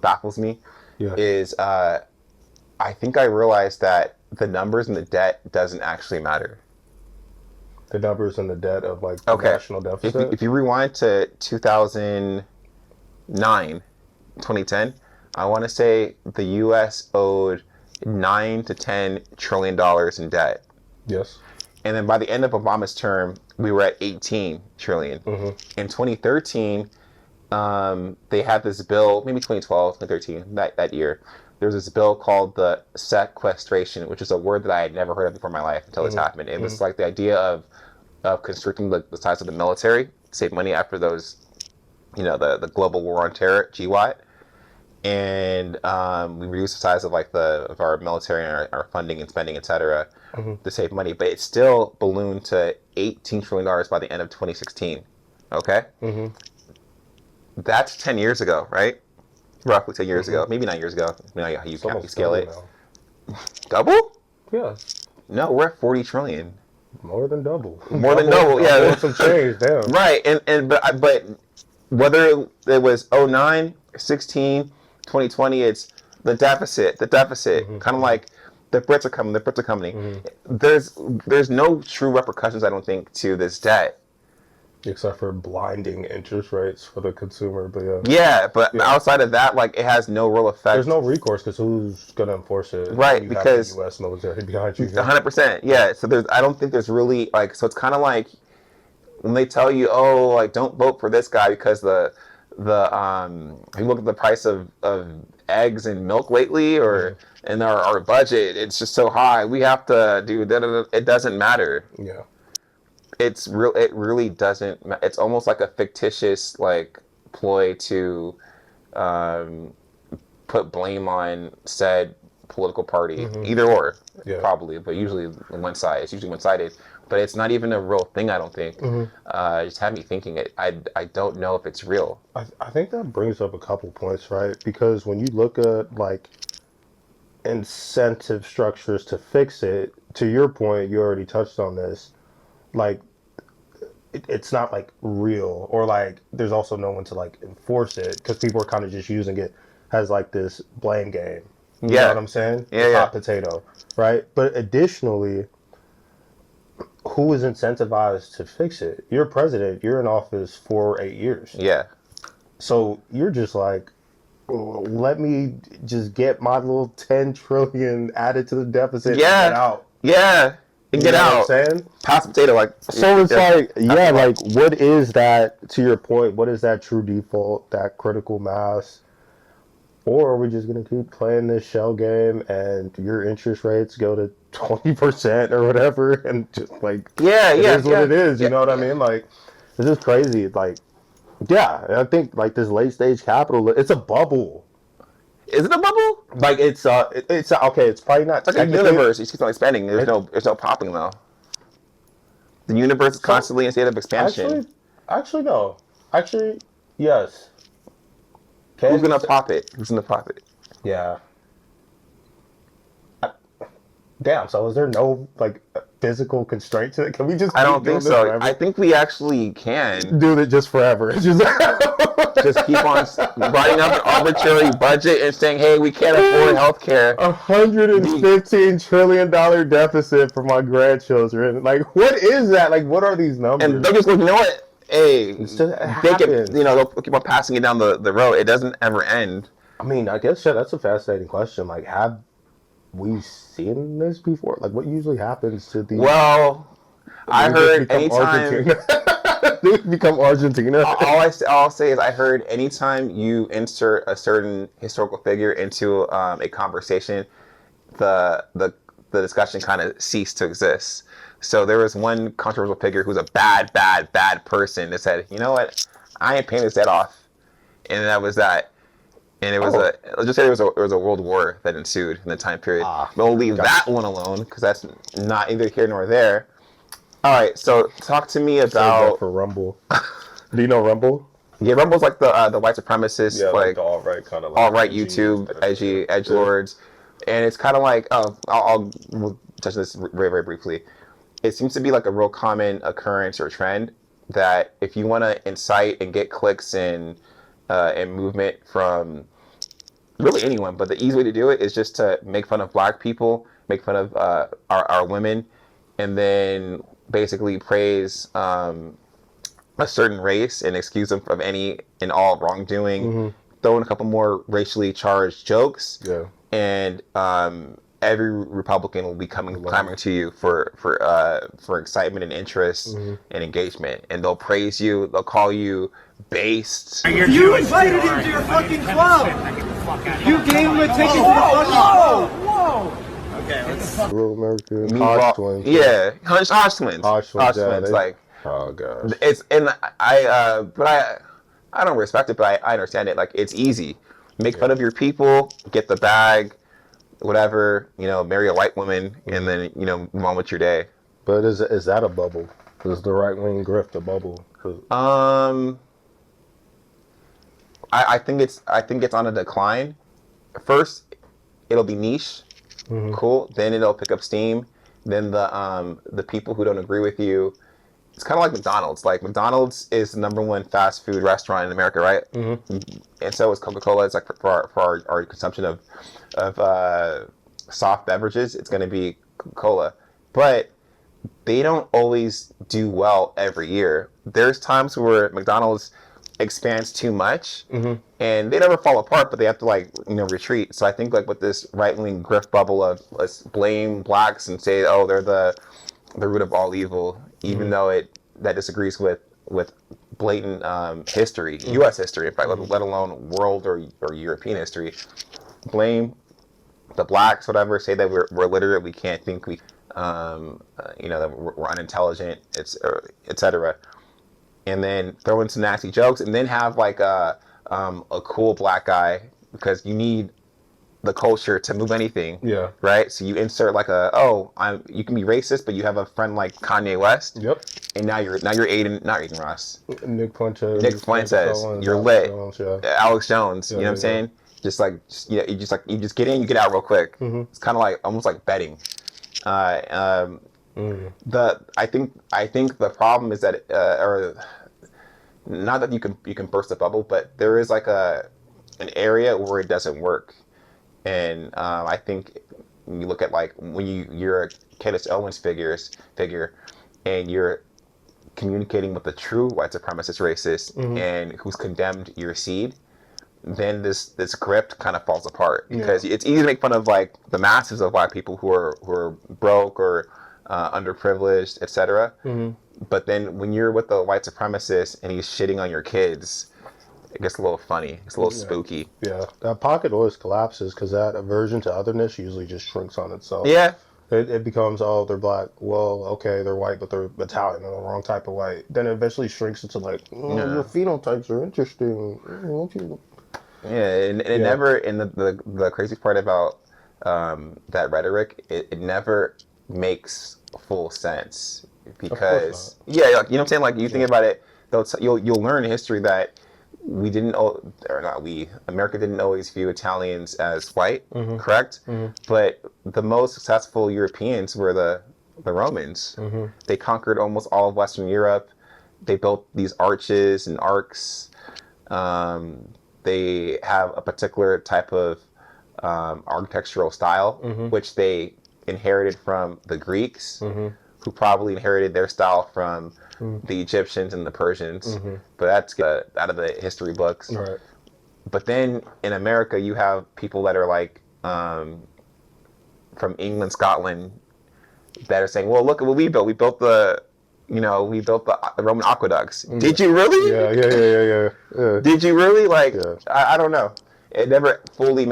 baffles me Yeah. is I think I realized that the numbers and the debt doesn't actually matter. The numbers and the debt of like the Okay. national deficit. If you rewind to 2009, 2010, I want to say the U.S. owed 9 to 10 trillion dollars in debt. Yes. And then by the end of Obama's term, we were at 18 trillion. In 2013, they had this bill, maybe 2012, 2013, that year. There was this bill called the sequestration, which is a word that I had never heard of before in my life until this happened. It was like the idea of constricting the size of the military to save money after those, the global war on terror, GWAT. And we reduced the size of of our military and our funding and spending, etc., to save money. But it still ballooned to $18 trillion by the end of 2016. Okay, that's 10 years ago, right? Roughly 10 years ago, maybe 9 years ago. Depending on how you scale it. Now. Double? Yeah. No, we're at 40 trillion. More than double. More than double. Yeah, some change. Damn. Right, but whether it was 09, 16, 2020, it's the deficit. Kind of like the Brits are coming. There's no true repercussions, I don't think, to this debt. Except for blinding interest rates for the consumer, but Outside of that, like, it has no real effect. There's no recourse because who's gonna enforce it? Right, because have the U.S. military behind you. 100%. Yeah, so I don't think there's really so it's kind of like when they tell you, oh, like, don't vote for this guy because if you look at the price of eggs and milk lately, or and our budget, it's just so high. We have to do that. It doesn't matter. Yeah. It really doesn't. It's almost like a fictitious ploy to put blame on said political party, either or, probably, but usually one side. It's usually one-sided, but it's not even a real thing. I don't think. Just had me thinking it. I don't know if it's real. I think that brings up a couple points, right? Because when you look at incentive structures to fix it, to your point, you already touched on this. It's not real, or there's also no one to enforce it because people are kind of just using it as this blame game. You know what I'm saying? Hot potato, right? But additionally, who is incentivized to fix it? You're president. You're in office for 8 years. Yeah. So you're just let me just get my little 10 trillion added to the deficit and get out. Yeah. And get out. What I'm saying? Pass potato, So it's what is that, to your point, what is that true default, that critical mass? Or are we just going to keep playing this shell game and your interest rates go to 20% or whatever, and just it is what it is, you know what I mean? It's just crazy. I think this late stage capital, it's a bubble. Is it a bubble? It's okay. It's probably not. It's like a universe. It keeps on expanding. There's no popping though. The universe is constantly in a state of expansion. Actually, no. Actually, yes. Who's gonna pop it? Yeah. Damn. So is there no physical constraint to it? Can we just? I don't think so. I think we actually can do it just forever. Just keep on writing up an arbitrary budget and saying, "Hey, we can't afford healthcare." $115 trillion deficit for my grandchildren. What is that? What are these numbers? And they just you know what? Hey, they'll keep on passing it down the road. It doesn't ever end. I mean, I guess that's a fascinating question. Have we seen this before? What usually happens to these? Well, I heard anytime. They become Argentina. All I'll say is I heard anytime you insert a certain historical figure into a conversation, the discussion kind of ceased to exist. So there was one controversial figure who's a bad person that said, you know what, I ain't paying this debt off, and that was that. And it was let's just say there was a world war that ensued in the time period. But we'll leave that one alone because that's not either here nor there. All right, so talk to me about for Rumble. Do you know Rumble? Yeah, Rumble's the white supremacists, the alt-right kind of alt-right YouTube edgelords, and it's kind of we'll touch this very, very briefly. It seems to be a real common occurrence or trend that if you want to incite and get clicks and movement from really anyone, but the easy way to do it is just to make fun of black people, make fun of our women, and then basically praise a certain race and excuse them of any and all wrongdoing. Throw in a couple more racially charged jokes, and every Republican will be clamoring to you for excitement and interest and engagement, and they'll praise you. They'll call you based. You invited him to your fucking club. You gave him a ticket to the fucking club. Whoa. Okay, let's. Real American Hodge twins. Yeah, Hodge twins. Hodge twins. Like, oh gosh. It's and I don't respect it, but I understand it. Like, it's easy. Make fun of your people, get the bag, whatever, marry a white woman, and then, move on with your day. But is that a bubble? Is the right wing grift a bubble? I think it's on a decline. First, it'll be niche, cool. Then it'll pick up steam. Then the people who don't agree with you. It's kind of like McDonald's. Like, McDonald's is the #1 fast food restaurant in America, right? And so is Coca-Cola. It's like for our consumption of soft beverages, it's going to be Coca-Cola. But they don't always do well every year. There's times where McDonald's expands too much, and they never fall apart, but they have to retreat. So I think with this right-wing grift bubble of let's blame blacks and say, oh, they're the root of all evil, even though that disagrees with blatant history, U.S. history, in fact, let alone world or European history. Blame the blacks, whatever. Say that we're illiterate, we can't think, that we're unintelligent, etc. And then throw in some nasty jokes, and then have a cool black guy, because you need the culture to move anything. Yeah. Right? So you insert you can be racist, but you have a friend like Kanye West. Yep. And now you're Aiden, not Aiden Ross. Nick Fuentes. You're lit. Jones, Alex Jones. You know what I'm saying? You just get in, you get out real quick. It's kind of almost like betting. I think the problem is that or not that you can burst a bubble, but there is an area where it doesn't work. And I think when you look at when you're a Candace Owens figure, and you're communicating with the true white supremacist racist and who's condemned your seed, then this grift kind of falls apart, because it's easy to make fun of the masses of white people who are broke or underprivileged, etc. But then when you're with the white supremacist and he's shitting on your kids, it gets a little funny. It's a little spooky. Yeah, that pocket always collapses because that aversion to otherness usually just shrinks on itself. Yeah. It becomes, oh, they're black. Well, okay, they're white, but they're Italian. They're the wrong type of white. Then it eventually shrinks into your phenotypes are interesting. Yeah, and it never, and the crazy part about that rhetoric, it never makes full sense, because you know what I'm saying? You think about it, you'll learn in history that America didn't always view Italians as white, correct? But the most successful Europeans were the Romans. They conquered almost all of Western Europe. They built these arches and arcs. They have a particular type of architectural style, which they inherited from the Greeks, who probably inherited their style from the Egyptians and the Persians. But that's out of the history books. Right. But then in America, you have people that are from England, Scotland, that are saying, well, look at what we built. We built the Roman aqueducts. Did you really? Yeah. Did you really? I don't know. It never fully